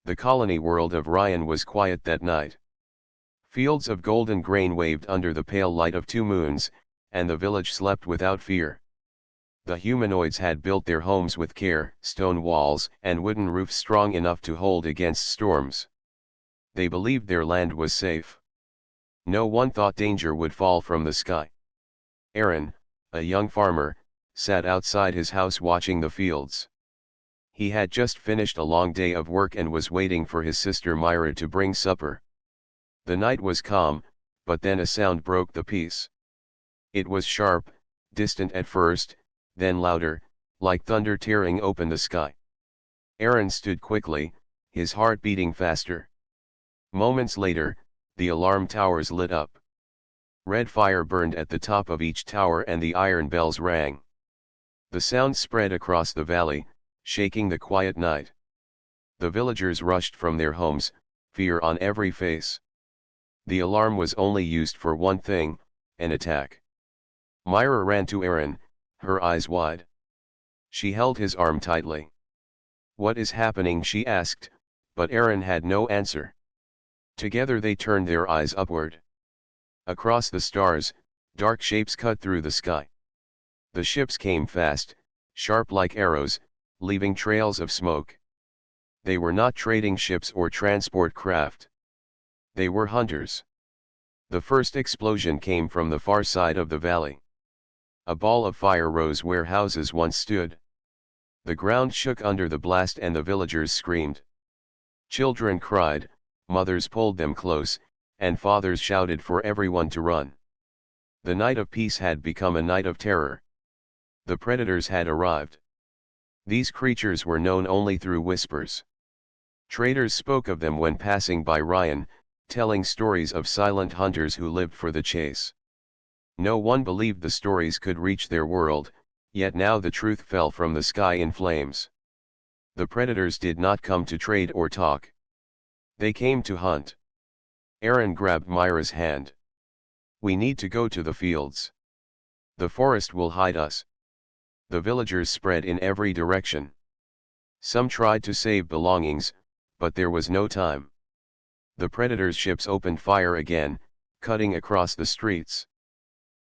The colony world of Ryan was quiet that night. Fields of golden grain waved under the pale light of 2 moons, and the village slept without fear. The humanoids had built their homes with care, stone walls and wooden roofs strong enough to hold against storms. They believed their land was safe. No one thought danger would fall from the sky. Aaron, a young farmer, sat outside his house watching the fields. He had just finished a long day of work and was waiting for his sister Myra to bring supper. The night was calm, but then a sound broke the peace. It was sharp, distant at first, then louder, like thunder tearing open the sky. Aaron stood quickly, his heart beating faster. Moments later, the alarm towers lit up. Red fire burned at the top of each tower and the iron bells rang. The sound spread across the valley, shaking the quiet night. The villagers rushed from their homes, fear on every face. The alarm was only used for one thing, an attack. Myra ran to Aaron, her eyes wide. She held his arm tightly. "What is happening?" she asked, but Aaron had no answer. Together they turned their eyes upward. Across the stars, dark shapes cut through the sky. The ships came fast, sharp like arrows, leaving trails of smoke. They were not trading ships or transport craft. They were hunters. The first explosion came from the far side of the valley. A ball of fire rose where houses once stood. The ground shook under the blast and the villagers screamed. Children cried, mothers pulled them close, and fathers shouted for everyone to run. The night of peace had become a night of terror. The predators had arrived. These creatures were known only through whispers. Traders spoke of them when passing by Ryan, telling stories of silent hunters who lived for the chase. No one believed the stories could reach their world, yet now the truth fell from the sky in flames. The predators did not come to trade or talk. They came to hunt. Aaron grabbed Myra's hand. "We need to go to the fields. The forest will hide us." The villagers spread in every direction. Some tried to save belongings, but there was no time. The predators' ships opened fire again, cutting across the streets.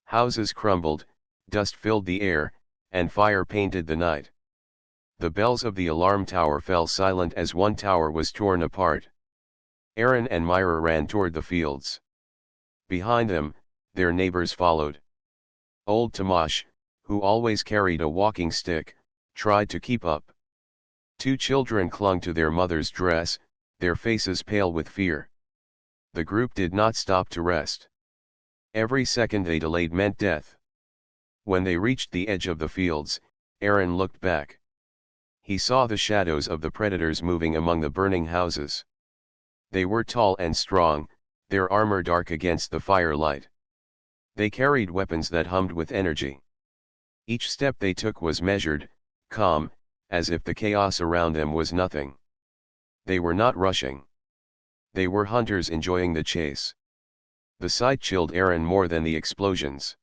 Houses crumbled, dust filled the air, and fire painted the night. The bells of the alarm tower fell silent as one tower was torn apart. Aaron and Myra ran toward the fields. Behind them, their neighbors followed. Old Tomash, who always carried a walking stick, tried to keep up. 2 children clung to their mother's dress, their faces pale with fear. The group did not stop to rest. Every second they delayed meant death. When they reached the edge of the fields, Aaron looked back. He saw the shadows of the predators moving among the burning houses. They were tall and strong, their armor dark against the firelight. They carried weapons that hummed with energy. Each step they took was measured, calm, as if the chaos around them was nothing. They were not rushing. They were hunters enjoying the chase. The sight chilled Aaron more than the explosions.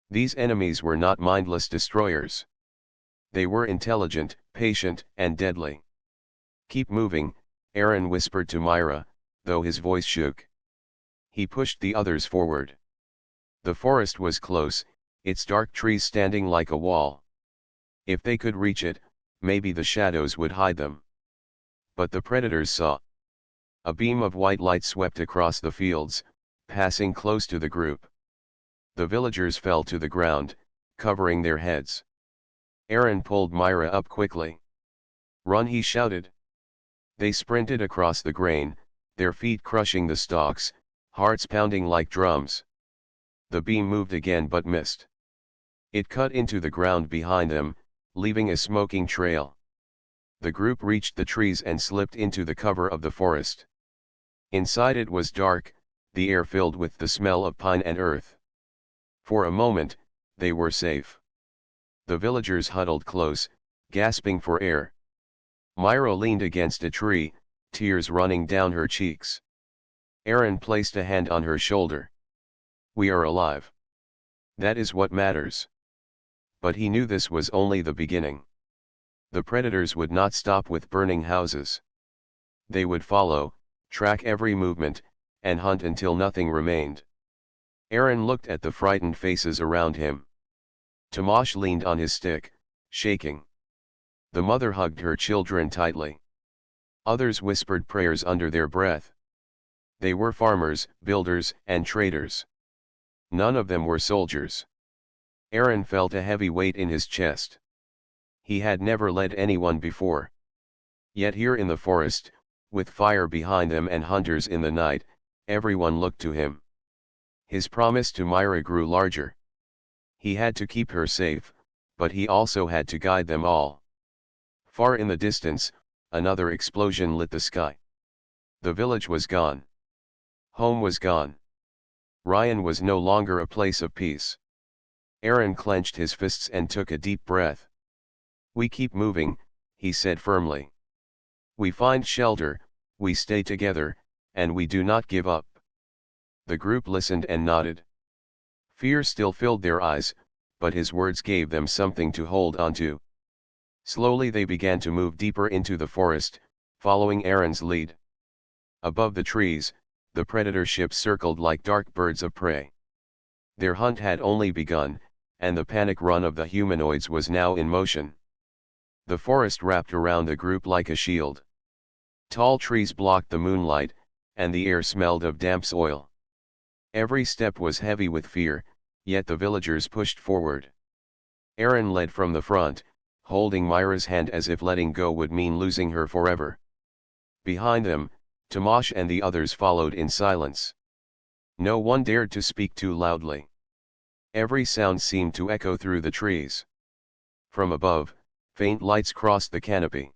These enemies were not mindless destroyers. They were intelligent, patient, and deadly. "Keep moving," Aaron whispered to Myra, though his voice shook. He pushed the others forward. The forest was close, its dark trees standing like a wall. If they could reach it, maybe the shadows would hide them. But the predators saw. A beam of white light swept across the fields, passing close to the group. The villagers fell to the ground, covering their heads. Aaron pulled Myra up quickly. "Run!" he shouted. They sprinted across the grain, their feet crushing the stalks, hearts pounding like drums. The beam moved again but missed. It cut into the ground behind them, leaving a smoking trail. The group reached the trees and slipped into the cover of the forest. Inside it was dark, the air filled with the smell of pine and earth. For a moment, they were safe. The villagers huddled close, gasping for air. Myra leaned against a tree, tears running down her cheeks. Aaron placed a hand on her shoulder. "We are alive. That is what matters." But he knew this was only the beginning. The predators would not stop with burning houses. They would follow, track every movement, and hunt until nothing remained. Aaron looked at the frightened faces around him. Tomasz leaned on his stick, shaking. The mother hugged her children tightly. Others whispered prayers under their breath. They were farmers, builders, and traders. None of them were soldiers. Aaron felt a heavy weight in his chest. He had never led anyone before. Yet here in the forest, with fire behind them and hunters in the night, everyone looked to him. His promise to Myra grew larger. He had to keep her safe, but he also had to guide them all. Far in the distance, another explosion lit the sky. The village was gone. Home was gone. Ryan was no longer a place of peace. Aaron clenched his fists and took a deep breath. "We keep moving," he said firmly. "We find shelter, we stay together, and we do not give up." The group listened and nodded. Fear still filled their eyes, but his words gave them something to hold on to. Slowly they began to move deeper into the forest, following Aaron's lead. Above the trees, the predator ships circled like dark birds of prey. Their hunt had only begun, and the panic run of the humanoids was now in motion. The forest wrapped around the group like a shield. Tall trees blocked the moonlight, and the air smelled of damp soil. Every step was heavy with fear, yet the villagers pushed forward. Aaron led from the front, holding Myra's hand as if letting go would mean losing her forever. Behind them, Tomasz and the others followed in silence. No one dared to speak too loudly. Every sound seemed to echo through the trees. From above, faint lights crossed the canopy.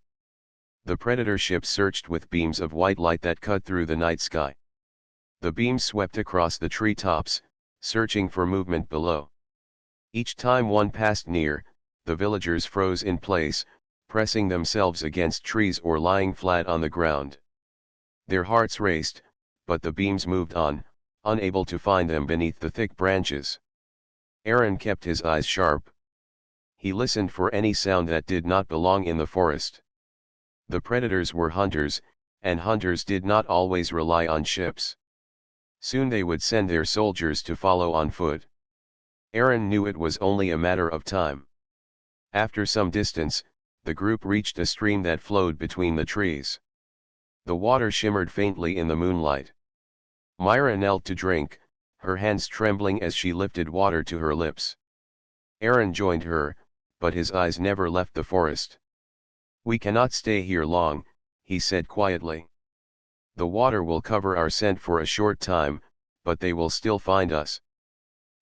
The predator ship searched with beams of white light that cut through the night sky. The beams swept across the treetops, searching for movement below. Each time one passed near, the villagers froze in place, pressing themselves against trees or lying flat on the ground. Their hearts raced, but the beams moved on, unable to find them beneath the thick branches. Aaron kept his eyes sharp. He listened for any sound that did not belong in the forest. The predators were hunters, and hunters did not always rely on ships. Soon they would send their soldiers to follow on foot. Aaron knew it was only a matter of time. After some distance, the group reached a stream that flowed between the trees. The water shimmered faintly in the moonlight. Myra knelt to drink, her hands trembling as she lifted water to her lips. Aaron joined her, but his eyes never left the forest. "We cannot stay here long," he said quietly. "The water will cover our scent for a short time, but they will still find us."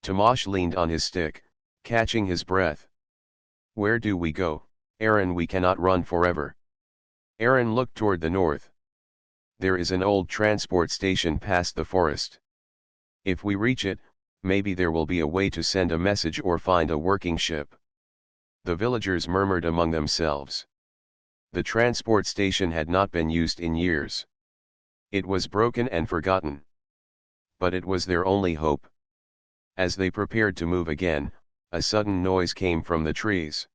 Tomasz leaned on his stick, catching his breath. "Where do we go, Aaron? We cannot run forever." Aaron looked toward the north. "There is an old transport station past the forest. If we reach it, maybe there will be a way to send a message or find a working ship." The villagers murmured among themselves. The transport station had not been used in years. It was broken and forgotten. But it was their only hope. As they prepared to move again, a sudden noise came from the trees.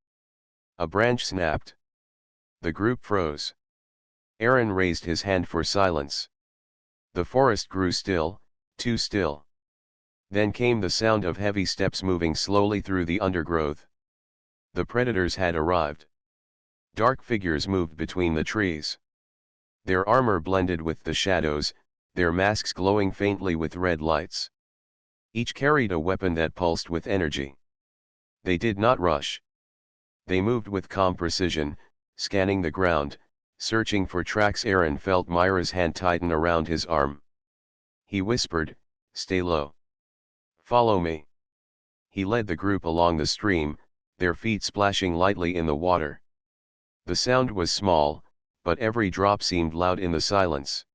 A branch snapped. The group froze. Aaron raised his hand for silence. The forest grew still, too still. Then came the sound of heavy steps moving slowly through the undergrowth. The predators had arrived. Dark figures moved between the trees. Their armor blended with the shadows, their masks glowing faintly with red lights. Each carried a weapon that pulsed with energy. They did not rush. They moved with calm precision, scanning the ground, searching for tracks. Aaron felt Myra's hand tighten around his arm. He whispered, "Stay low. Follow me." He led the group along the stream, their feet splashing lightly in the water. The sound was small, but every drop seemed loud in the silence.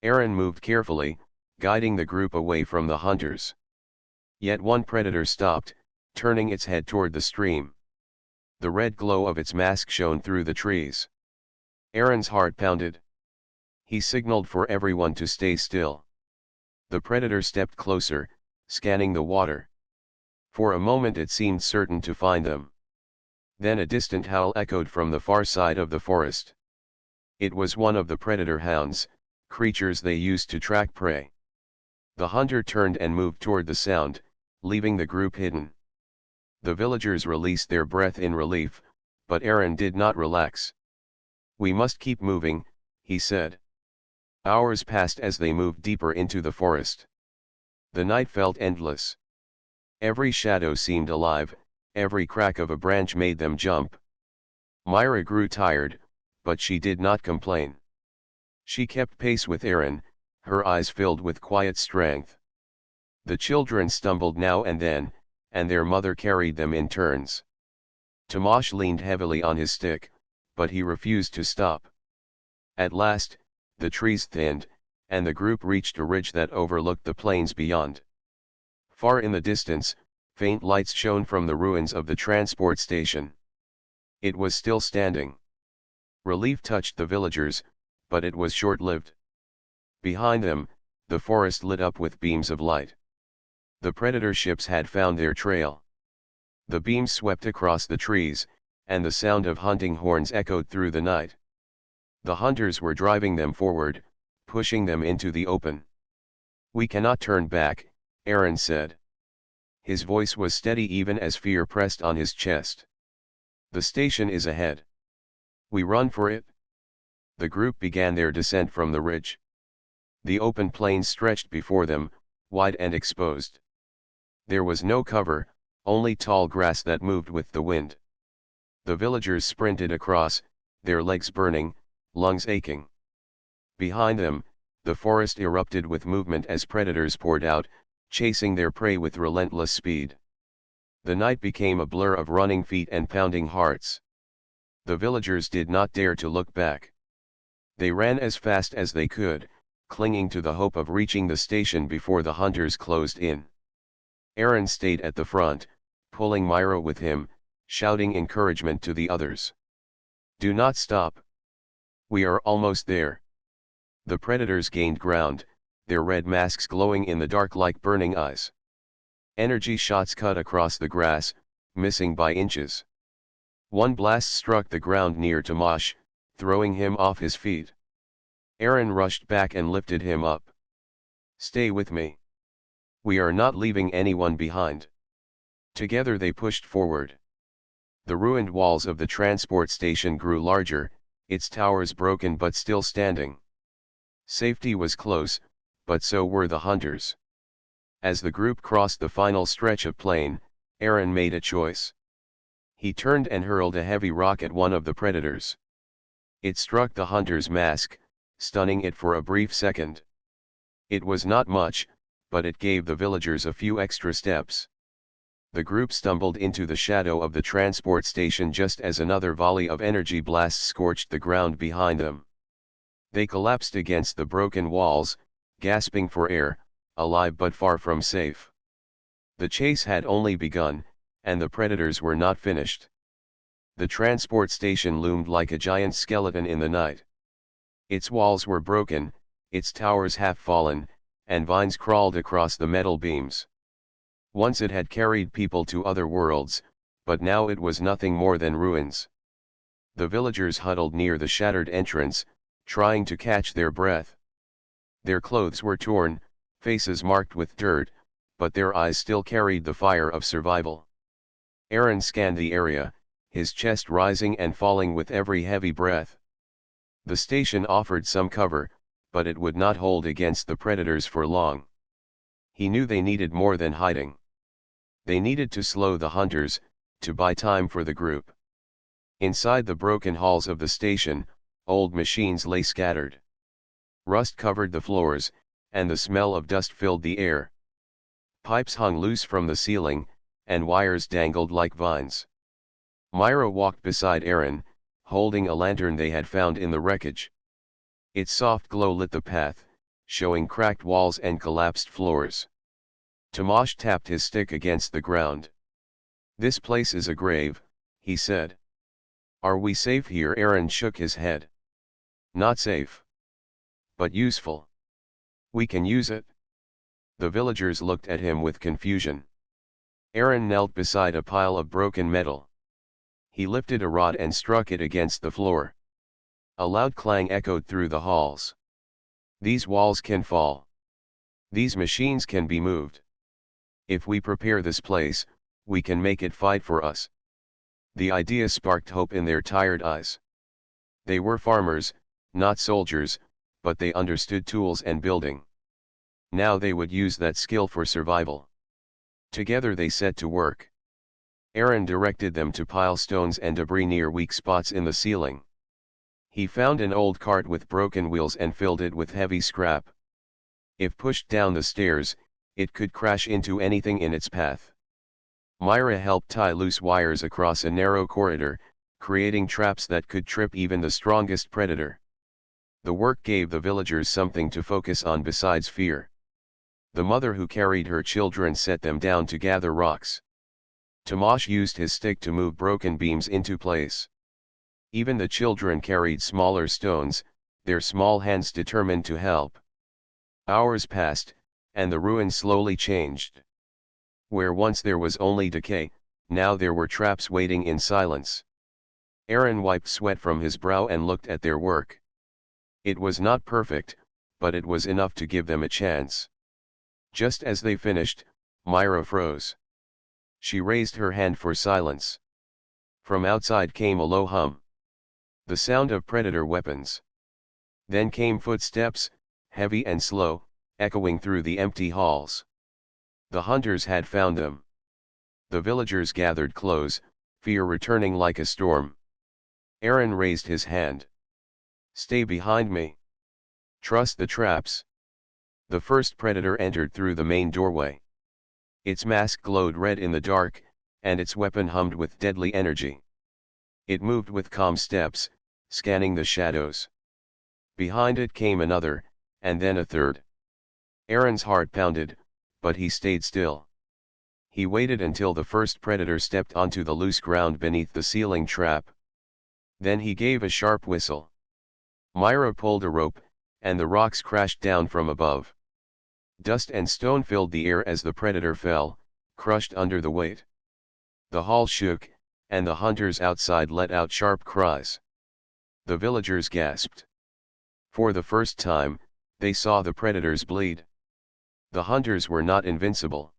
Aaron moved carefully, guiding the group away from the hunters. Yet one predator stopped, turning its head toward the stream. The red glow of its mask shone through the trees. Aaron's heart pounded. He signaled for everyone to stay still. The predator stepped closer, scanning the water. For a moment it seemed certain to find them. Then a distant howl echoed from the far side of the forest. It was one of the predator hounds, creatures they used to track prey. The hunter turned and moved toward the sound, leaving the group hidden. The villagers released their breath in relief, but Aaron did not relax. "We must keep moving," he said. Hours passed as they moved deeper into the forest. The night felt endless. Every shadow seemed alive, every crack of a branch made them jump. Myra grew tired, but she did not complain. She kept pace with Aaron, her eyes filled with quiet strength. The children stumbled now and then, and their mother carried them in turns. Tomasz leaned heavily on his stick, but he refused to stop. At last, the trees thinned, and the group reached a ridge that overlooked the plains beyond. Far in the distance, faint lights shone from the ruins of the transport station. It was still standing. Relief touched the villagers, but it was short-lived. Behind them, the forest lit up with beams of light. The predator ships had found their trail. The beams swept across the trees, and the sound of hunting horns echoed through the night. The hunters were driving them forward, pushing them into the open. "We cannot turn back," Aaron said. His voice was steady even as fear pressed on his chest. "The station is ahead. We run for it." The group began their descent from the ridge. The open plains stretched before them, wide and exposed. There was no cover, only tall grass that moved with the wind. The villagers sprinted across, their legs burning, lungs aching. Behind them, the forest erupted with movement as predators poured out, chasing their prey with relentless speed. The night became a blur of running feet and pounding hearts. The villagers did not dare to look back. They ran as fast as they could, clinging to the hope of reaching the station before the hunters closed in. Aaron stayed at the front, pulling Myra with him, shouting encouragement to the others. "Do not stop. We are almost there." The predators gained ground, their red masks glowing in the dark like burning eyes. Energy shots cut across the grass, missing by inches. One blast struck the ground near Tomasz, throwing him off his feet. Aaron rushed back and lifted him up. "Stay with me. We are not leaving anyone behind." Together they pushed forward. The ruined walls of the transport station grew larger, its towers broken but still standing. Safety was close, but so were the hunters. As the group crossed the final stretch of plain, Aaron made a choice. He turned and hurled a heavy rock at one of the predators. It struck the hunter's mask, stunning it for a brief second. It was not much, but it gave the villagers a few extra steps. The group stumbled into the shadow of the transport station just as another volley of energy blasts scorched the ground behind them. They collapsed against the broken walls, gasping for air, alive but far from safe. The chase had only begun, and the predators were not finished. The transport station loomed like a giant skeleton in the night. Its walls were broken, its towers half fallen, and vines crawled across the metal beams. Once it had carried people to other worlds, but now it was nothing more than ruins. The villagers huddled near the shattered entrance, trying to catch their breath. Their clothes were torn, faces marked with dirt, but their eyes still carried the fire of survival. Aaron scanned the area, his chest rising and falling with every heavy breath. The station offered some cover, but it would not hold against the predators for long. He knew they needed more than hiding. They needed to slow the hunters, to buy time for the group. Inside the broken halls of the station, old machines lay scattered. Rust covered the floors, and the smell of dust filled the air. Pipes hung loose from the ceiling, and wires dangled like vines. Myra walked beside Aaron, holding a lantern they had found in the wreckage. Its soft glow lit the path, showing cracked walls and collapsed floors. Tomasz tapped his stick against the ground. "This place is a grave," he said. "Are we safe here?" Aaron shook his head. "Not safe. But useful. We can use it." The villagers looked at him with confusion. Aaron knelt beside a pile of broken metal. He lifted a rod and struck it against the floor. A loud clang echoed through the halls. These walls can fall. These machines can be moved. If we prepare this place, we can make it fight for us. The idea sparked hope in their tired eyes. They were farmers, not soldiers, but they understood tools and building. Now they would use that skill for survival. Together they set to work. Aaron directed them to pile stones and debris near weak spots in the ceiling. He found an old cart with broken wheels and filled it with heavy scrap. If pushed down the stairs, it could crash into anything in its path. Myra helped tie loose wires across a narrow corridor, creating traps that could trip even the strongest predator. The work gave the villagers something to focus on besides fear. The mother who carried her children set them down to gather rocks. Tomasz used his stick to move broken beams into place. Even the children carried smaller stones, their small hands determined to help. Hours passed, and the ruins slowly changed. Where once there was only decay, now there were traps waiting in silence. Aaron wiped sweat from his brow and looked at their work. It was not perfect, but it was enough to give them a chance. Just as they finished, Myra froze. She raised her hand for silence. From outside came a low hum. The sound of predator weapons. Then came footsteps, heavy and slow, echoing through the empty halls. The hunters had found them. The villagers gathered close, fear returning like a storm. Aaron raised his hand. "Stay behind me. Trust the traps." The first predator entered through the main doorway. Its mask glowed red in the dark, and its weapon hummed with deadly energy. It moved with calm steps, scanning the shadows. Behind it came another, and then a third. Aaron's heart pounded, but he stayed still. He waited until the first predator stepped onto the loose ground beneath the ceiling trap. Then he gave a sharp whistle. Myra pulled a rope, and the rocks crashed down from above. Dust and stone filled the air as the predator fell, crushed under the weight. The hall shook, and the hunters outside let out sharp cries. The villagers gasped. For the first time, they saw the predators bleed. The hunters were not invincible.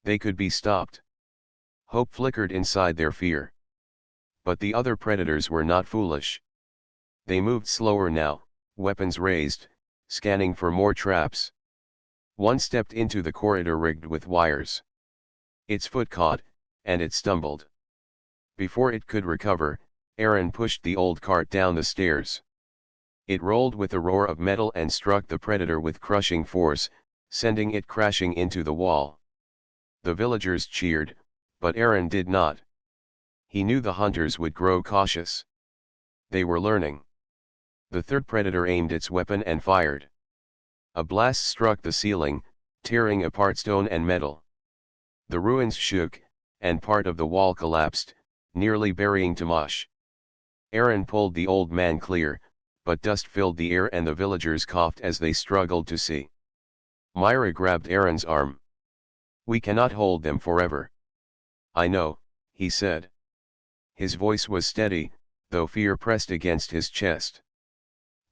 They could be stopped. Hope flickered inside their fear. But the other predators were not foolish. They moved slower now, weapons raised, scanning for more traps. One stepped into the corridor rigged with wires. Its foot caught, and it stumbled. Before it could recover, Aaron pushed the old cart down the stairs. It rolled with a roar of metal and struck the predator with crushing force, sending it crashing into the wall. The villagers cheered, but Aaron did not. He knew the hunters would grow cautious. They were learning. The third predator aimed its weapon and fired. A blast struck the ceiling, tearing apart stone and metal. The ruins shook, and part of the wall collapsed, nearly burying Tomasz. Aaron pulled the old man clear, but dust filled the air and the villagers coughed as they struggled to see. Myra grabbed Aaron's arm. "We cannot hold them forever." "I know," he said. His voice was steady, though fear pressed against his chest.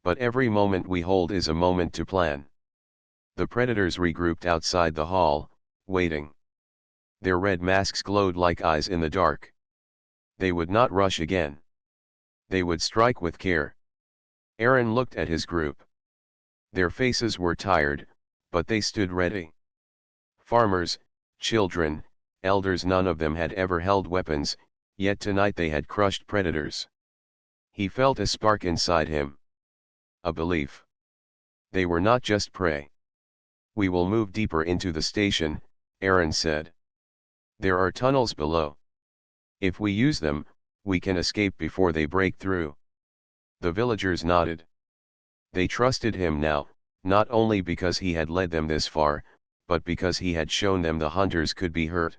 "But every moment we hold is a moment to plan." The predators regrouped outside the hall, waiting. Their red masks glowed like eyes in the dark. They would not rush again. They would strike with care. Aaron looked at his group. Their faces were tired, but they stood ready. Farmers, children, elders, none of them had ever held weapons, yet tonight they had crushed predators. He felt a spark inside him. A belief. They were not just prey. "We will move deeper into the station," Aaron said. "There are tunnels below. If we use them, we can escape before they break through." The villagers nodded. They trusted him now, not only because he had led them this far, but because he had shown them the hunters could be hurt.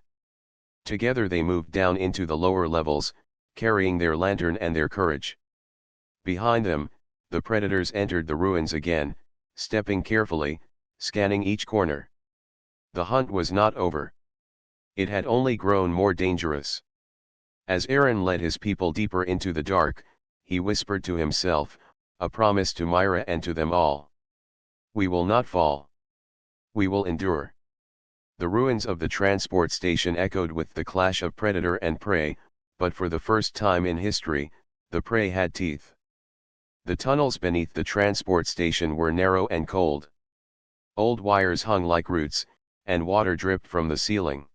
Together they moved down into the lower levels, carrying their lantern and their courage. Behind them, the predators entered the ruins again, stepping carefully, scanning each corner. The hunt was not over. It had only grown more dangerous. As Aaron led his people deeper into the dark, he whispered to himself, a promise to Myra and to them all. We will not fall. We will endure. The ruins of the transport station echoed with the clash of predator and prey, but for the first time in history, the prey had teeth. The tunnels beneath the transport station were narrow and cold. Old wires hung like roots, and water dripped from the ceiling.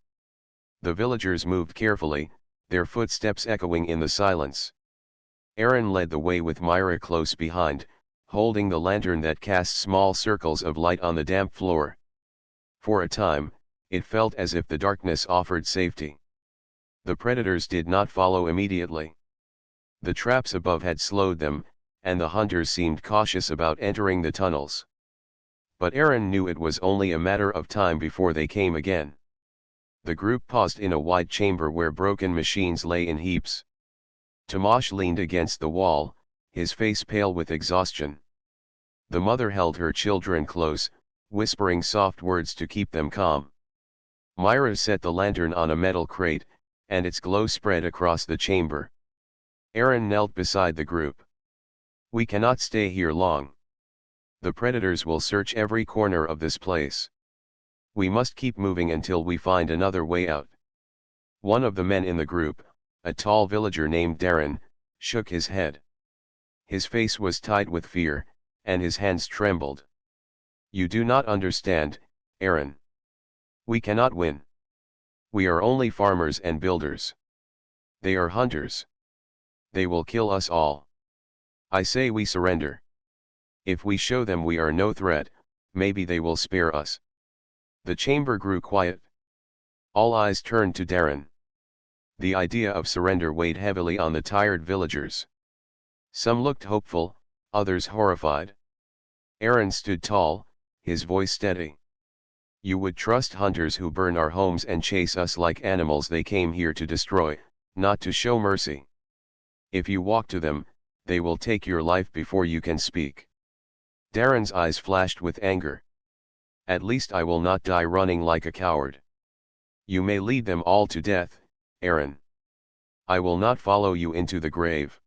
The villagers moved carefully, their footsteps echoing in the silence. Aaron led the way with Myra close behind, holding the lantern that cast small circles of light on the damp floor. For a time, it felt as if the darkness offered safety. The predators did not follow immediately. The traps above had slowed them, and the hunters seemed cautious about entering the tunnels. But Aaron knew it was only a matter of time before they came again. The group paused in a wide chamber where broken machines lay in heaps. Tomasz leaned against the wall, his face pale with exhaustion. The mother held her children close, whispering soft words to keep them calm. Myra set the lantern on a metal crate, and its glow spread across the chamber. Aaron knelt beside the group. We cannot stay here long. The predators will search every corner of this place. We must keep moving until we find another way out. One of the men in the group, a tall villager named Darren, shook his head. His face was tight with fear, and his hands trembled. You do not understand, Aaron. We cannot win. We are only farmers and builders. They are hunters. They will kill us all. I say we surrender. If we show them we are no threat, maybe they will spare us. The chamber grew quiet. All eyes turned to Darren. The idea of surrender weighed heavily on the tired villagers. Some looked hopeful, others horrified. Aaron stood tall, his voice steady. You would trust hunters who burn our homes and chase us like animals they came here to destroy, not to show mercy. If you walk to them, they will take your life before you can speak. Darren's eyes flashed with anger. At least I will not die running like a coward. You may lead them all to death, Aaron. I will not follow you into the grave.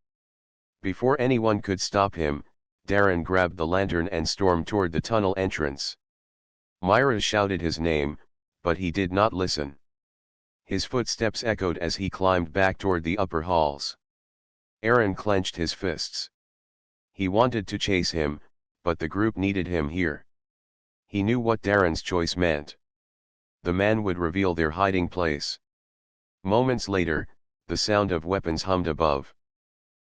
Before anyone could stop him, Darren grabbed the lantern and stormed toward the tunnel entrance. Myra shouted his name, but he did not listen. His footsteps echoed as he climbed back toward the upper halls. Aaron clenched his fists. He wanted to chase him, but the group needed him here. He knew what Darren's choice meant. The man would reveal their hiding place. Moments later, the sound of weapons hummed above.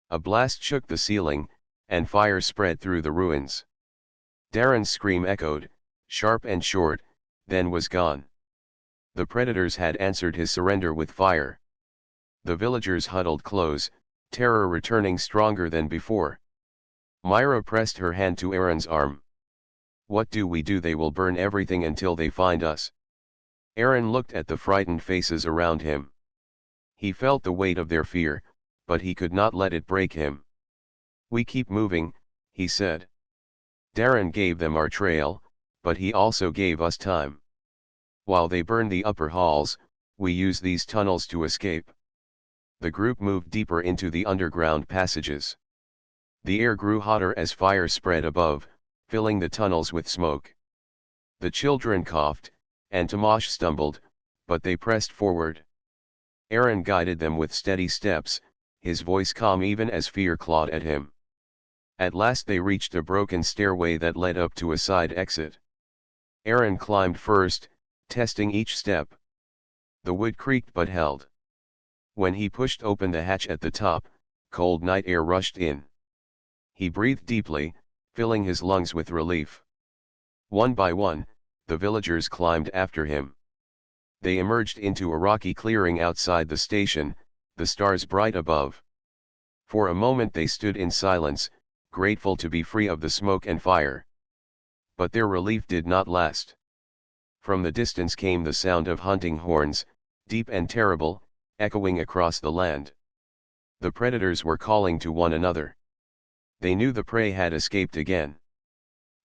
A blast shook the ceiling, and fire spread through the ruins. Darren's scream echoed, sharp and short, then was gone. The predators had answered his surrender with fire. The villagers huddled close, terror returning stronger than before. Myra pressed her hand to Aaron's arm. What do we do? They will burn everything until they find us. Aaron looked at the frightened faces around him. He felt the weight of their fear, but he could not let it break him. We keep moving, he said. Darren gave them our trail, but he also gave us time. While they burn the upper halls, we use these tunnels to escape. The group moved deeper into the underground passages. The air grew hotter as fire spread above, filling the tunnels with smoke. The children coughed, and Tomasz stumbled, but they pressed forward. Aaron guided them with steady steps, his voice calm even as fear clawed at him. At last they reached a broken stairway that led up to a side exit. Aaron climbed first, testing each step. The wood creaked but held. When he pushed open the hatch at the top, cold night air rushed in. He breathed deeply, filling his lungs with relief. One by one, the villagers climbed after him. They emerged into a rocky clearing outside the station, the stars bright above. For a moment they stood in silence, grateful to be free of the smoke and fire. But their relief did not last. From the distance came the sound of hunting horns, deep and terrible, echoing across the land. The predators were calling to one another. They knew the prey had escaped again.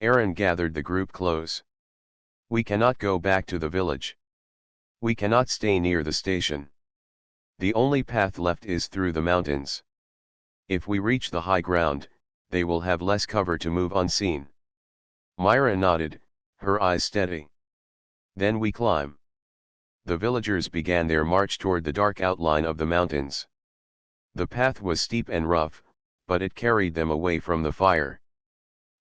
Aaron gathered the group close. We cannot go back to the village. We cannot stay near the station. The only path left is through the mountains. If we reach the high ground, they will have less cover to move unseen. Myra nodded, her eyes steady. Then we climb. The villagers began their march toward the dark outline of the mountains. The path was steep and rough, but it carried them away from the fire.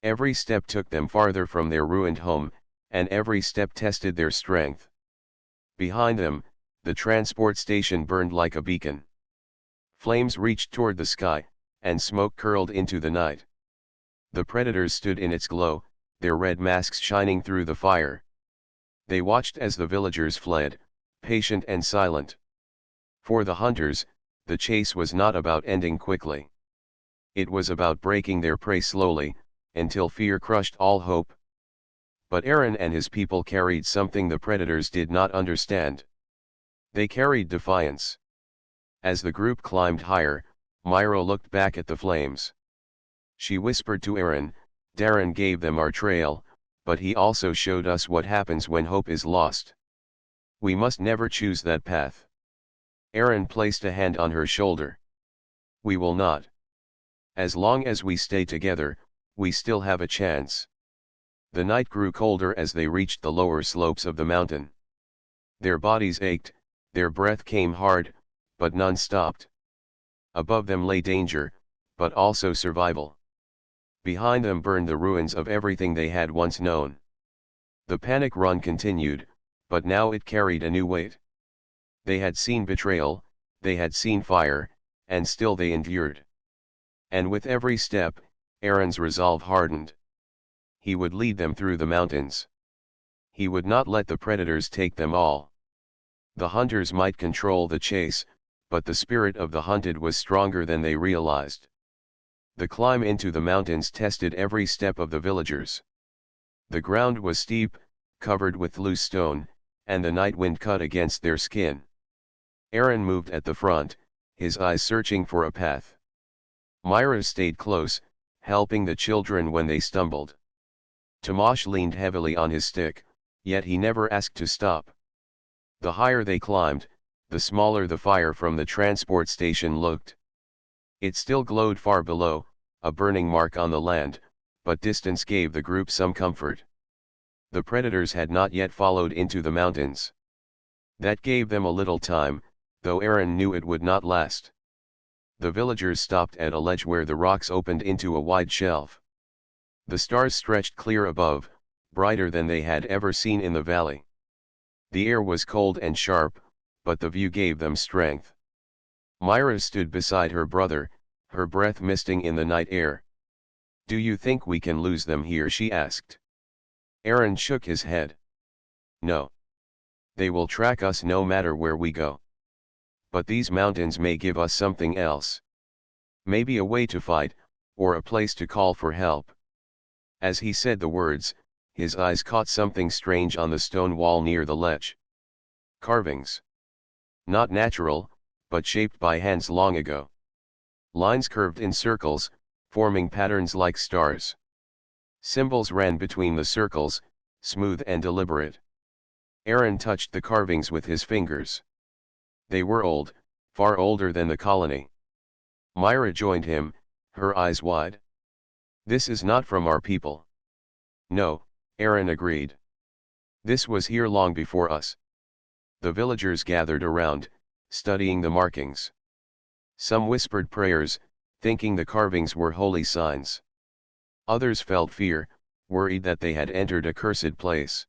Every step took them farther from their ruined home, and every step tested their strength. Behind them, the transport station burned like a beacon. Flames reached toward the sky, and smoke curled into the night. The predators stood in its glow, their red masks shining through the fire. They watched as the villagers fled, patient and silent. For the hunters, the chase was not about ending quickly. It was about breaking their prey slowly, until fear crushed all hope. But Aaron and his people carried something the predators did not understand. They carried defiance. As the group climbed higher, Myra looked back at the flames. She whispered to Aaron, "Darren gave them our trail, but he also showed us what happens when hope is lost. We must never choose that path." Aaron placed a hand on her shoulder. "We will not. As long as we stay together, we still have a chance." The night grew colder as they reached the lower slopes of the mountain. Their bodies ached, their breath came hard, but none stopped. Above them lay danger, but also survival. Behind them burned the ruins of everything they had once known. The panic run continued, but now it carried a new weight. They had seen betrayal, they had seen fire, and still they endured. And with every step, Aaron's resolve hardened. He would lead them through the mountains. He would not let the predators take them all. The hunters might control the chase, but the spirit of the hunted was stronger than they realized. The climb into the mountains tested every step of the villagers. The ground was steep, covered with loose stone, and the night wind cut against their skin. Aaron moved at the front, his eyes searching for a path. Myra stayed close, helping the children when they stumbled. Tomasz leaned heavily on his stick, yet he never asked to stop. The higher they climbed, the smaller the fire from the transport station looked. It still glowed far below, a burning mark on the land, but distance gave the group some comfort. The predators had not yet followed into the mountains. That gave them a little time, though Aaron knew it would not last. The villagers stopped at a ledge where the rocks opened into a wide shelf. The stars stretched clear above, brighter than they had ever seen in the valley. The air was cold and sharp, but the view gave them strength. Myra stood beside her brother, her breath misting in the night air. "Do you think we can lose them here?" she asked. Aaron shook his head. "No. They will track us no matter where we go. But these mountains may give us something else. Maybe a way to fight, or a place to call for help." As he said the words, his eyes caught something strange on the stone wall near the ledge. Carvings. Not natural, but shaped by hands long ago. Lines curved in circles, forming patterns like stars. Symbols ran between the circles, smooth and deliberate. Aaron touched the carvings with his fingers. They were old, far older than the colony. Myra joined him, her eyes wide. "This is not from our people." "No," Aaron agreed. "This was here long before us." The villagers gathered around, studying the markings. Some whispered prayers, thinking the carvings were holy signs. Others felt fear, worried that they had entered a cursed place.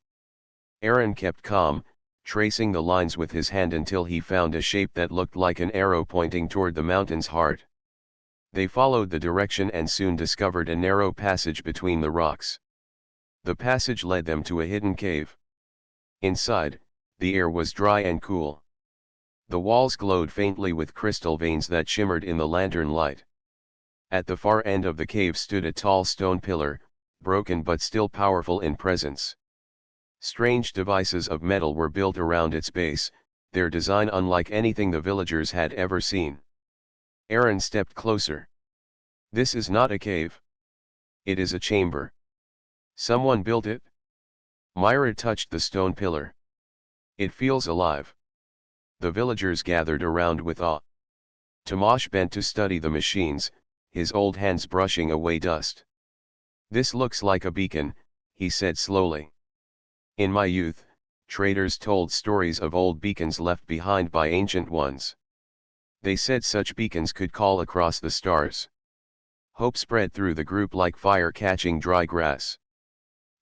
Aaron kept calm, tracing the lines with his hand until he found a shape that looked like an arrow pointing toward the mountain's heart. They followed the direction and soon discovered a narrow passage between the rocks. The passage led them to a hidden cave. Inside, the air was dry and cool. The walls glowed faintly with crystal veins that shimmered in the lantern light. At the far end of the cave stood a tall stone pillar, broken but still powerful in presence. Strange devices of metal were built around its base, their design unlike anything the villagers had ever seen. Aaron stepped closer. "This is not a cave. It is a chamber. Someone built it?" Myra touched the stone pillar. "It feels alive." The villagers gathered around with awe. Tomasz bent to study the machines, his old hands brushing away dust. "This looks like a beacon," he said slowly. "In my youth, traders told stories of old beacons left behind by ancient ones. They said such beacons could call across the stars. Hope spread through the group like fire catching dry grass.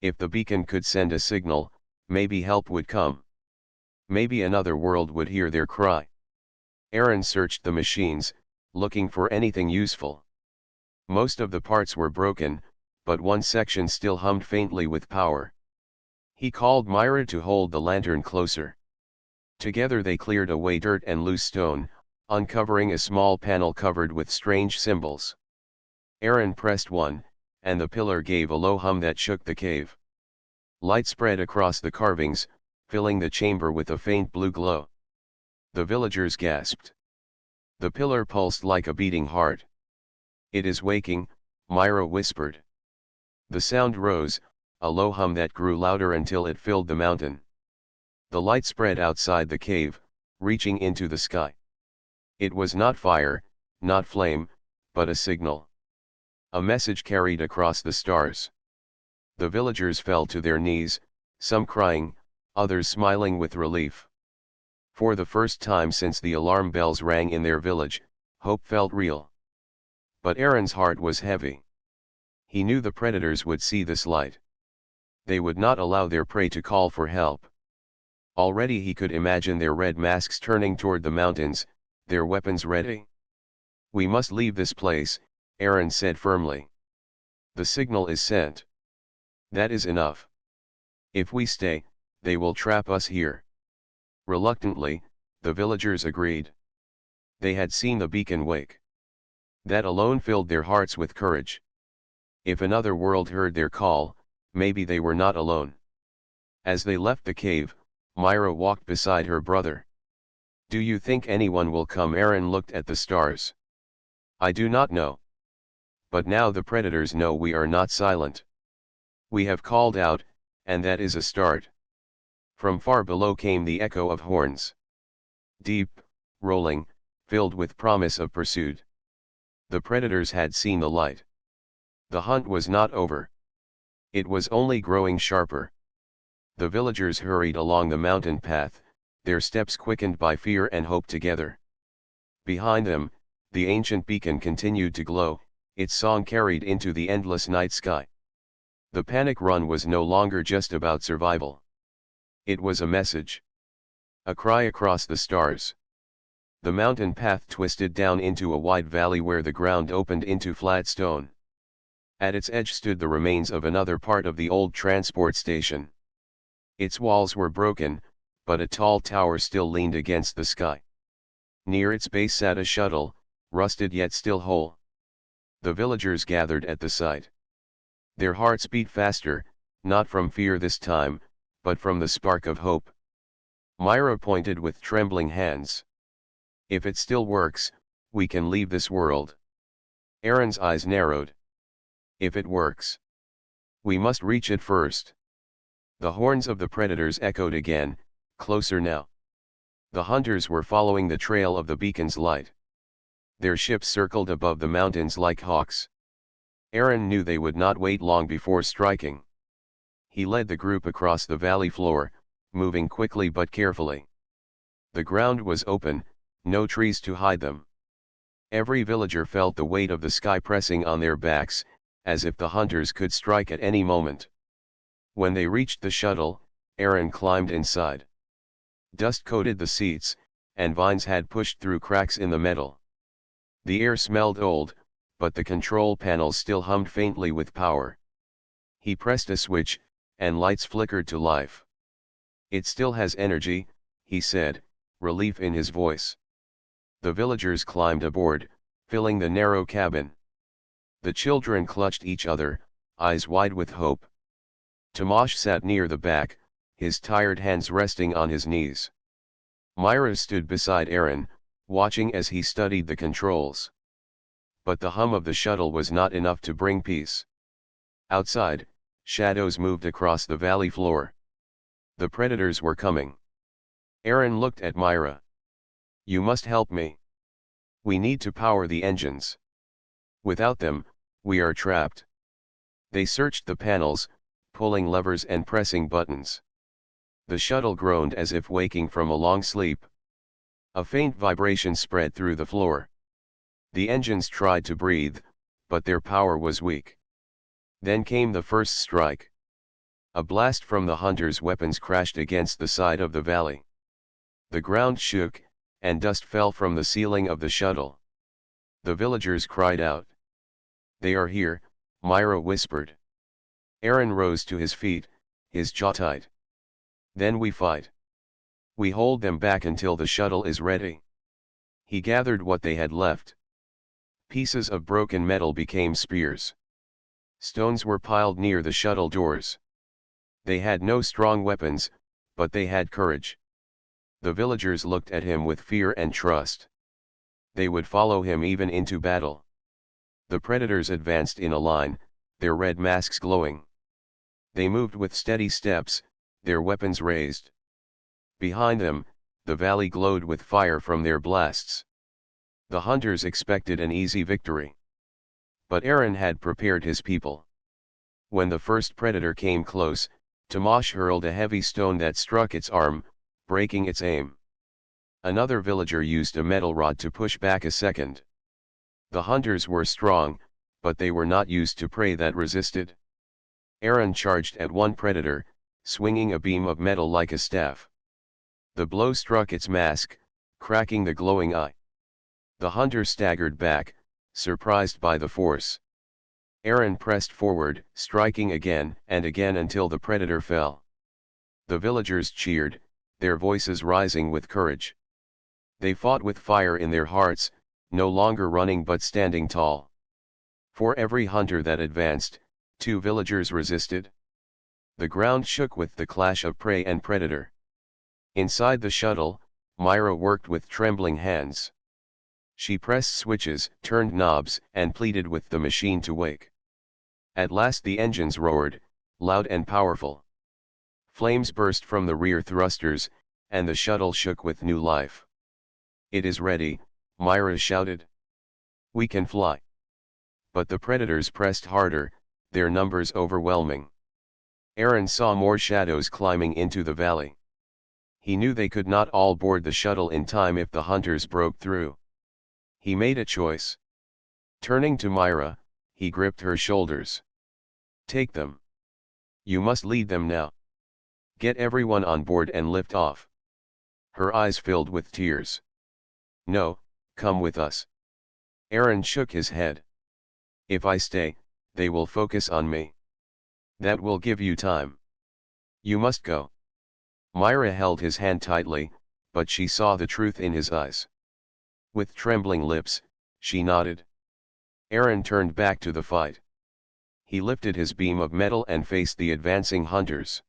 If the beacon could send a signal, maybe help would come. Maybe another world would hear their cry." Aaron searched the machines, looking for anything useful. Most of the parts were broken, but one section still hummed faintly with power. He called Myra to hold the lantern closer. Together they cleared away dirt and loose stone, uncovering a small panel covered with strange symbols. Aaron pressed one, and the pillar gave a low hum that shook the cave. Light spread across the carvings, filling the chamber with a faint blue glow. The villagers gasped. The pillar pulsed like a beating heart. "It is waking," Myra whispered. The sound rose, a low hum that grew louder until it filled the mountain. The light spread outside the cave, reaching into the sky. It was not fire, not flame, but a signal. A message carried across the stars. The villagers fell to their knees, some crying, others smiling with relief. For the first time since the alarm bells rang in their village, hope felt real. But Aaron's heart was heavy. He knew the predators would see this light. They would not allow their prey to call for help. Already he could imagine their red masks turning toward the mountains, their weapons ready. "We must leave this place," Aaron said firmly. "The signal is sent. That is enough. If we stay, they will trap us here." Reluctantly, the villagers agreed. They had seen the beacon wake. That alone filled their hearts with courage. If another world heard their call, maybe they were not alone. As they left the cave, Myra walked beside her brother. "Do you think anyone will come?" Aaron looked at the stars. "I do not know. But now the predators know we are not silent. We have called out, and that is a start." From far below came the echo of horns. Deep, rolling, filled with promise of pursuit. The predators had seen the light. The hunt was not over. It was only growing sharper. The villagers hurried along the mountain path, their steps quickened by fear and hope together. Behind them, the ancient beacon continued to glow, its song carried into the endless night sky. The panic run was no longer just about survival. It was a message. A cry across the stars. The mountain path twisted down into a wide valley where the ground opened into flat stone. At its edge stood the remains of another part of the old transport station. Its walls were broken, but a tall tower still leaned against the sky. Near its base sat a shuttle, rusted yet still whole. The villagers gathered at the sight. Their hearts beat faster, not from fear this time, but from the spark of hope. Myra pointed with trembling hands. "If it still works, we can leave this world." Aaron's eyes narrowed. "If it works. We must reach it first." The horns of the predators echoed again, closer now. The hunters were following the trail of the beacon's light. Their ships circled above the mountains like hawks. Aaron knew they would not wait long before striking. He led the group across the valley floor, moving quickly but carefully. The ground was open, no trees to hide them. Every villager felt the weight of the sky pressing on their backs, as if the hunters could strike at any moment. When they reached the shuttle, Aaron climbed inside. Dust coated the seats, and vines had pushed through cracks in the metal. The air smelled old, but the control panels still hummed faintly with power. He pressed a switch, and lights flickered to life. "It still has energy," he said, relief in his voice. The villagers climbed aboard, filling the narrow cabin. The children clutched each other, eyes wide with hope. Tomasz sat near the back, his tired hands resting on his knees. Myra stood beside Aaron, watching as he studied the controls. But the hum of the shuttle was not enough to bring peace. Outside, shadows moved across the valley floor. The predators were coming. Aaron looked at Myra. "You must help me. We need to power the engines." Without them, we are trapped. They searched the panels, pulling levers and pressing buttons. The shuttle groaned as if waking from a long sleep. A faint vibration spread through the floor. The engines tried to breathe, but their power was weak. Then came the first strike. A blast from the hunters' weapons crashed against the side of the valley. The ground shook, and dust fell from the ceiling of the shuttle. The villagers cried out. "They are here," Myra whispered. Aaron rose to his feet, his jaw tight. "Then we fight. We hold them back until the shuttle is ready." He gathered what they had left. Pieces of broken metal became spears. Stones were piled near the shuttle doors. They had no strong weapons, but they had courage. The villagers looked at him with fear and trust. They would follow him even into battle. The predators advanced in a line, their red masks glowing. They moved with steady steps, their weapons raised. Behind them, the valley glowed with fire from their blasts. The hunters expected an easy victory. But Aaron had prepared his people. When the first predator came close, Tamash hurled a heavy stone that struck its arm, breaking its aim. Another villager used a metal rod to push back a second. The hunters were strong, but they were not used to prey that resisted. Aaron charged at one predator, swinging a beam of metal like a staff. The blow struck its mask, cracking the glowing eye. The hunter staggered back, surprised by the force. Aaron pressed forward, striking again and again until the predator fell. The villagers cheered, their voices rising with courage. They fought with fire in their hearts, no longer running but standing tall. For every hunter that advanced, 2 villagers resisted. The ground shook with the clash of prey and predator. Inside the shuttle, Myra worked with trembling hands. She pressed switches, turned knobs, and pleaded with the machine to wake. At last the engines roared, loud and powerful. Flames burst from the rear thrusters, and the shuttle shook with new life. "It is ready," Myra shouted. "We can fly." But the predators pressed harder, their numbers overwhelming. Aaron saw more shadows climbing into the valley. He knew they could not all board the shuttle in time if the hunters broke through. He made a choice. Turning to Myra, he gripped her shoulders. "Take them. You must lead them now. Get everyone on board and lift off." Her eyes filled with tears. "No, come with us." Aaron shook his head. "If I stay, they will focus on me. That will give you time. You must go." Myra held his hand tightly, but she saw the truth in his eyes. With trembling lips, she nodded. Aaron turned back to the fight. He lifted his beam of metal and faced the advancing hunters.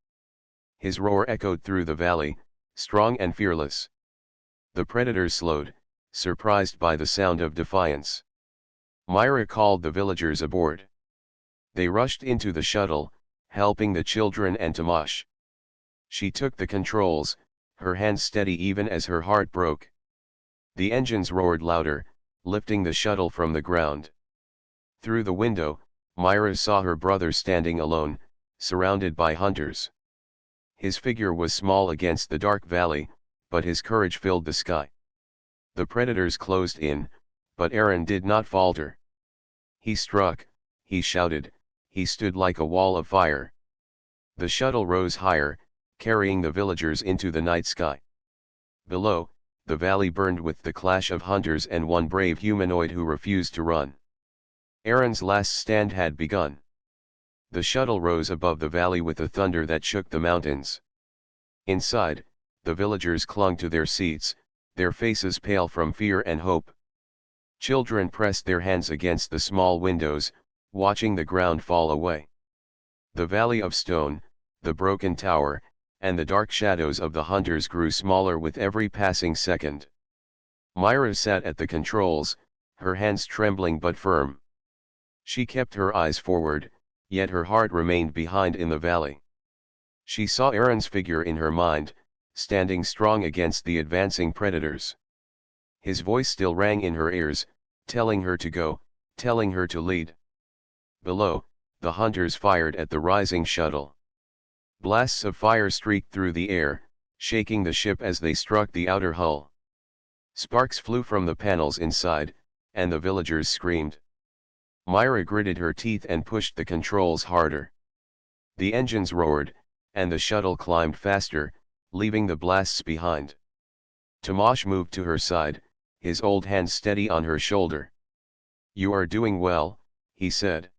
His roar echoed through the valley, strong and fearless. The predators slowed, surprised by the sound of defiance. Myra called the villagers aboard. They rushed into the shuttle, helping the children and Tamash. She took the controls, her hands steady even as her heart broke. The engines roared louder, lifting the shuttle from the ground. Through the window, Myra saw her brother standing alone, surrounded by hunters. His figure was small against the dark valley, but his courage filled the sky. The predators closed in, but Aaron did not falter. He struck, he shouted, he stood like a wall of fire. The shuttle rose higher, carrying the villagers into the night sky. Below, the valley burned with the clash of hunters and one brave humanoid who refused to run. Aaron's last stand had begun. The shuttle rose above the valley with a thunder that shook the mountains. Inside, the villagers clung to their seats, their faces pale from fear and hope. Children pressed their hands against the small windows, watching the ground fall away. The valley of stone, the broken tower, and the dark shadows of the hunters grew smaller with every passing second. Myra sat at the controls, her hands trembling but firm. She kept her eyes forward, yet her heart remained behind in the valley. She saw Aaron's figure in her mind, standing strong against the advancing predators. His voice still rang in her ears, telling her to go, telling her to lead. Below, the hunters fired at the rising shuttle. Blasts of fire streaked through the air, shaking the ship as they struck the outer hull. Sparks flew from the panels inside, and the villagers screamed. Myra gritted her teeth and pushed the controls harder. The engines roared, and the shuttle climbed faster, leaving the blasts behind. Tomasz moved to her side, his old hand steady on her shoulder. "You are doing well," he said.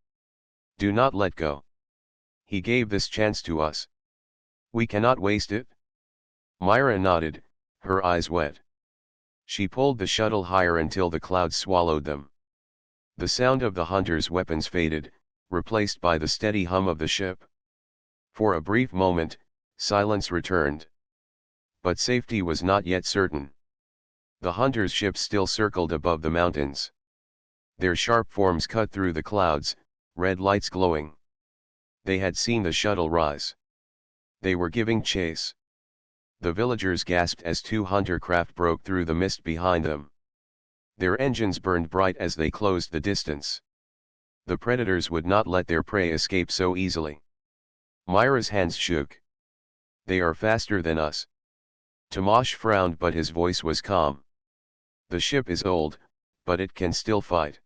"Do not let go. He gave this chance to us. We cannot waste it." Myra nodded, her eyes wet. She pulled the shuttle higher until the clouds swallowed them. The sound of the hunters' weapons faded, replaced by the steady hum of the ship. For a brief moment, silence returned. But safety was not yet certain. The hunters' ship still circled above the mountains. Their sharp forms cut through the clouds, red lights glowing. They had seen the shuttle rise. They were giving chase. The villagers gasped as two hunter craft broke through the mist behind them. Their engines burned bright as they closed the distance. The predators would not let their prey escape so easily. Myra's hands shook. "They are faster than us." Tomasz frowned, but his voice was calm. "The ship is old, but it can still fight.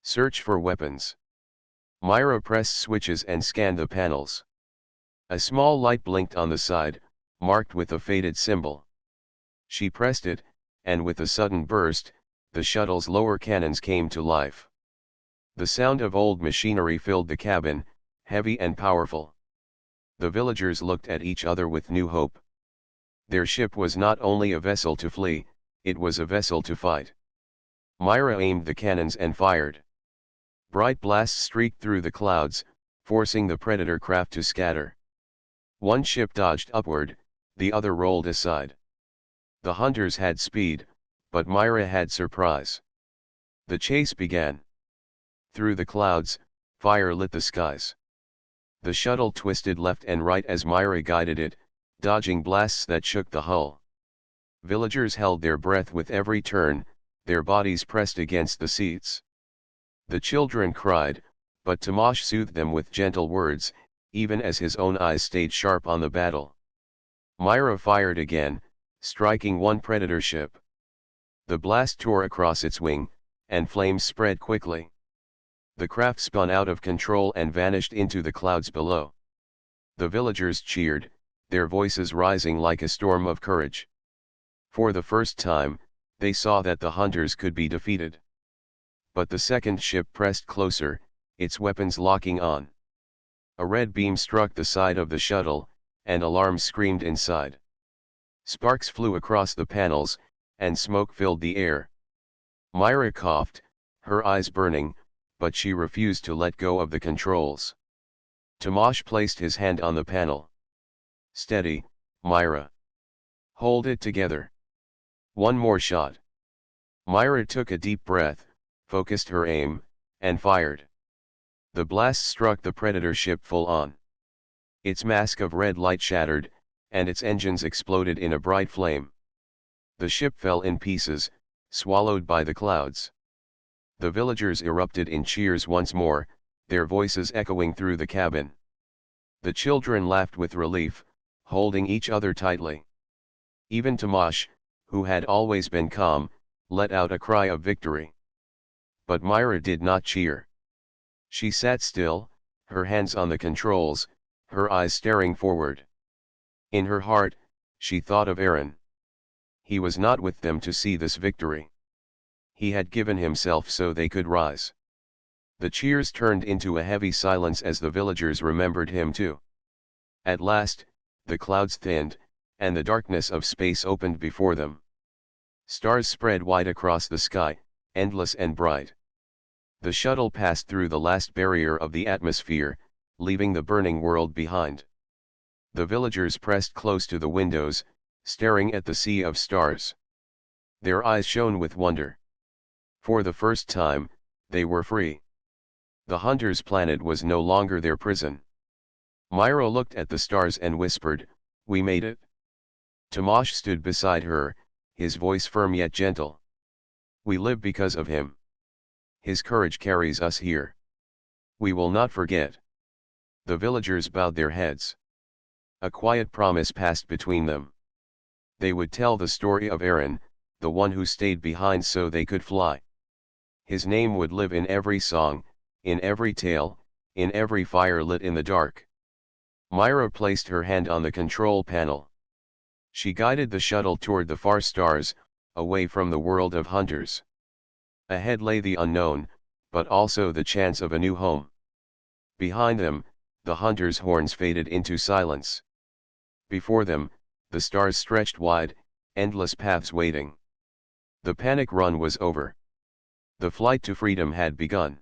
Search for weapons." Myra pressed switches and scanned the panels. A small light blinked on the side, marked with a faded symbol. She pressed it, and with a sudden burst, the shuttle's lower cannons came to life. The sound of old machinery filled the cabin, heavy and powerful. The villagers looked at each other with new hope. Their ship was not only a vessel to flee, it was a vessel to fight. Myra aimed the cannons and fired. Bright blasts streaked through the clouds, forcing the predator craft to scatter. One ship dodged upward, the other rolled aside. The hunters had speed, but Myra had surprise. The chase began. Through the clouds, fire lit the skies. The shuttle twisted left and right as Myra guided it, dodging blasts that shook the hull. Villagers held their breath with every turn, their bodies pressed against the seats. The children cried, but Tomasz soothed them with gentle words, even as his own eyes stayed sharp on the battle. Myra fired again, striking one predator ship. The blast tore across its wing, and flames spread quickly. The craft spun out of control and vanished into the clouds below. The villagers cheered, their voices rising like a storm of courage. For the first time, they saw that the hunters could be defeated. But the second ship pressed closer, its weapons locking on. A red beam struck the side of the shuttle, and alarms screamed inside. Sparks flew across the panels, and smoke filled the air. Myra coughed, her eyes burning, but she refused to let go of the controls. Tomasz placed his hand on the panel. "Steady, Myra. Hold it together. One more shot." Myra took a deep breath, focused her aim, and fired. The blast struck the predator ship full on. Its mask of red light shattered, and its engines exploded in a bright flame. The ship fell in pieces, swallowed by the clouds. The villagers erupted in cheers once more, their voices echoing through the cabin. The children laughed with relief, holding each other tightly. Even Tomasz, who had always been calm, let out a cry of victory. But Myra did not cheer. She sat still, her hands on the controls, her eyes staring forward. In her heart, she thought of Aaron. He was not with them to see this victory. He had given himself so they could rise. The cheers turned into a heavy silence as the villagers remembered him too. At last, the clouds thinned, and the darkness of space opened before them. Stars spread wide across the sky, endless and bright. The shuttle passed through the last barrier of the atmosphere, leaving the burning world behind. The villagers pressed close to the windows, staring at the sea of stars. Their eyes shone with wonder. For the first time, they were free. The hunters' planet was no longer their prison. Myra looked at the stars and whispered, "We made it." Tomasz stood beside her, his voice firm yet gentle. "We live because of him. His courage carries us here. We will not forget. The villagers bowed their heads. A quiet promise passed between them. They would tell the story of Aaron, the one who stayed behind so they could fly. His name would live in every song, in every tale, in every fire lit in the dark. Myra placed her hand on the control panel. She guided the shuttle toward the far stars, away from the world of hunters. Ahead lay the unknown, but also the chance of a new home. Behind them, the hunters' horns faded into silence. Before them, the stars stretched wide, endless paths waiting. The panic run was over. The flight to freedom had begun.